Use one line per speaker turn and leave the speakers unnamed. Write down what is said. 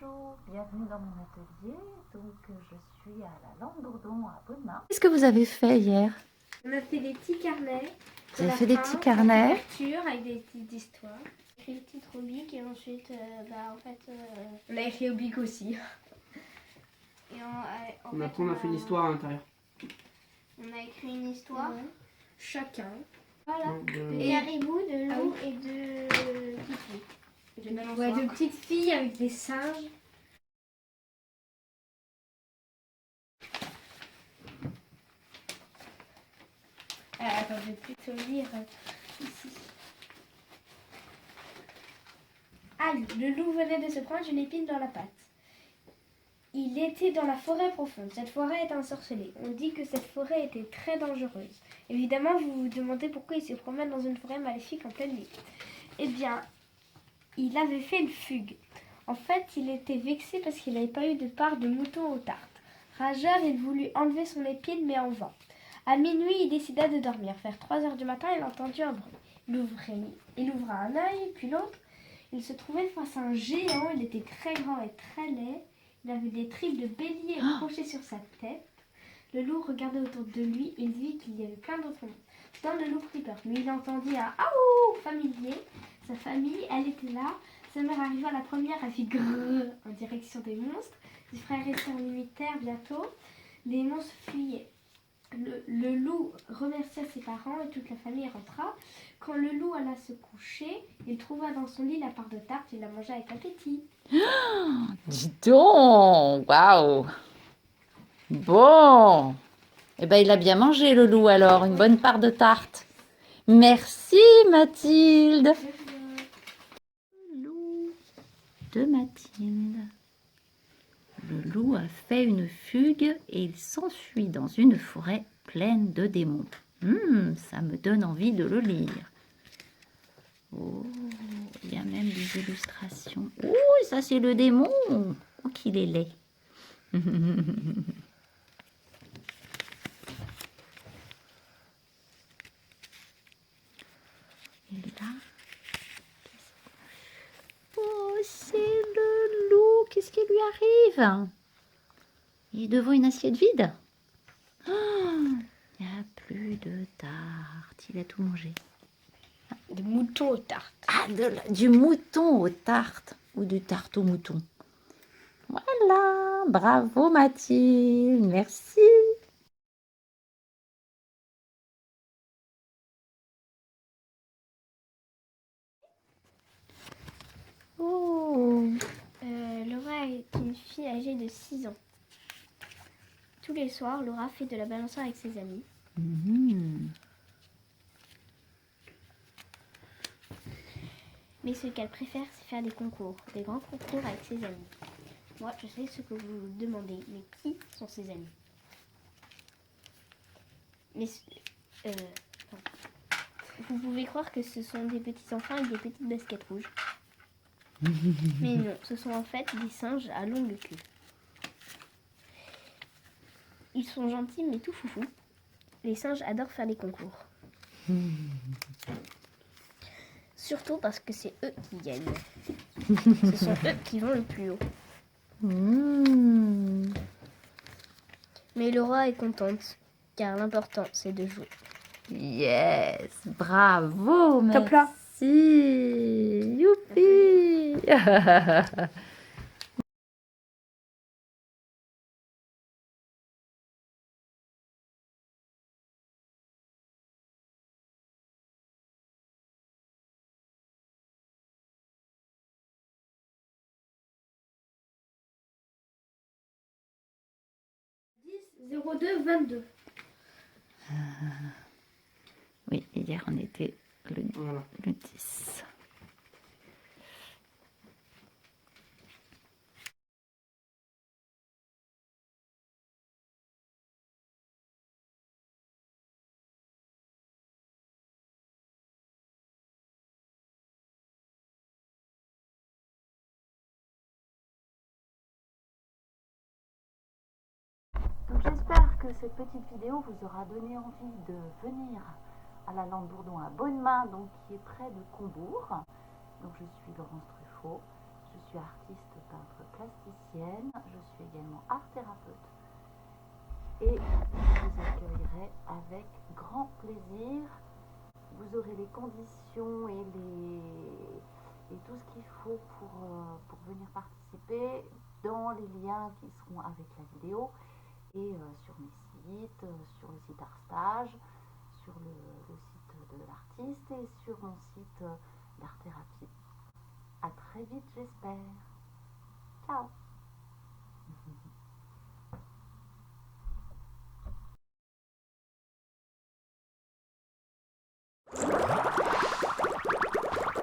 Bonjour, bienvenue dans mon atelier. Donc je suis à la Lande Bourdon à Beaune-Main.
Qu'est-ce que vous avez fait hier?
On a fait des petits carnets.
Vous avez fait des petits carnets
avec des petites histoires. On a écrit des petites rubriques et ensuite, on a écrit au bic aussi. Et
Après, on a fait l'histoire à l'intérieur.
On a écrit une histoire, chacun. Voilà.
Donc,
Et Haribou, de loup et de Kiki. Ouais, de petites filles avec des singes. Attends, je vais plutôt lire ici. Ah, le loup venait de se prendre une épine dans la patte. Il était dans la forêt profonde. Cette forêt est ensorcelée. On dit que cette forêt était très dangereuse. Évidemment, vous vous demandez pourquoi il se promène dans une forêt maléfique en pleine nuit. Eh bien, il avait fait une fugue. En fait, il était vexé parce qu'il n'avait pas eu de part de mouton aux tartes. Rageur, il voulut enlever son épine, mais en vain. À minuit, il décida de dormir. Vers 3 heures du matin, il entendit un bruit. Il ouvra un œil, puis l'autre. Il se trouvait face à un géant. Il était très grand et très laid. Il avait des tripes de bélier accrochées sur sa tête. Le loup regardait autour de lui. Il vit qu'il y avait plein d'autres monstres. Soudain, le loup prit peur. Mais il entendit un « aouh » familier. Sa famille, elle était là. Sa mère arriva la première. Elle fit « grrr » en direction des monstres. Ses frères et sœurs l'imitèrent bientôt. Les monstres fuyaient. Le loup remercia ses parents et toute la famille rentra. Quand le loup alla se coucher, il trouva dans son lit la part de tarte et la mangea avec appétit.
Dis donc, waouh. Bon, eh ben il a bien mangé le loup alors, une bonne part de tarte. Merci Mathilde. Loup de Mathilde. Le loup a fait une fugue et il s'enfuit dans une forêt pleine de démons. Ça me donne envie de le lire. Oh, il y a même des illustrations. Oh, ça c'est le démon. Oh, qu'il est laid. Et là, oh, c'est le loup. Qu'est-ce qui lui arrive? Il est devant une assiette vide. Oh, il n'y a plus de tarte. Il a tout mangé.
De mouton aux tartes.
Ah, du mouton aux tartes ou du tarte au mouton. Voilà, bravo Mathilde, merci. Oh,
Laura est une fille âgée de 6 ans. Tous les soirs, Laura fait de la balançoire avec ses amis. Mais ce qu'elle préfère, c'est faire des concours, des grands concours avec ses amis. Moi, je sais ce que vous vous demandez, mais qui sont ses amis? Mais vous pouvez croire que ce sont des petits enfants avec des petites baskets rouges. Mais non, ce sont en fait des singes à longue queue. Ils sont gentils mais tout foufou. Les singes adorent faire les concours. Surtout parce que c'est eux qui gagnent. Ce sont eux qui vont le plus haut. Mais Laura est contente, car l'important c'est de jouer.
Yes, bravo,
Top là.
merci. Youpi.
« 02 22 »
Oui, hier on était le 10.
Donc j'espère que cette petite vidéo vous aura donné envie de venir à la Lande Bourdon à Beaune-Main, donc qui est près de Combourg. Donc je suis Laurence Truffaut, je suis artiste peintre plasticienne, je suis également art thérapeute et je vous accueillerai avec grand plaisir. Vous aurez les conditions et tout ce qu'il faut pour venir participer dans les liens qui seront avec la vidéo et sur mes sites, sur le site ArtStage, sur le site de l'artiste et sur mon site d'art thérapie. À très vite, j'espère. Ciao.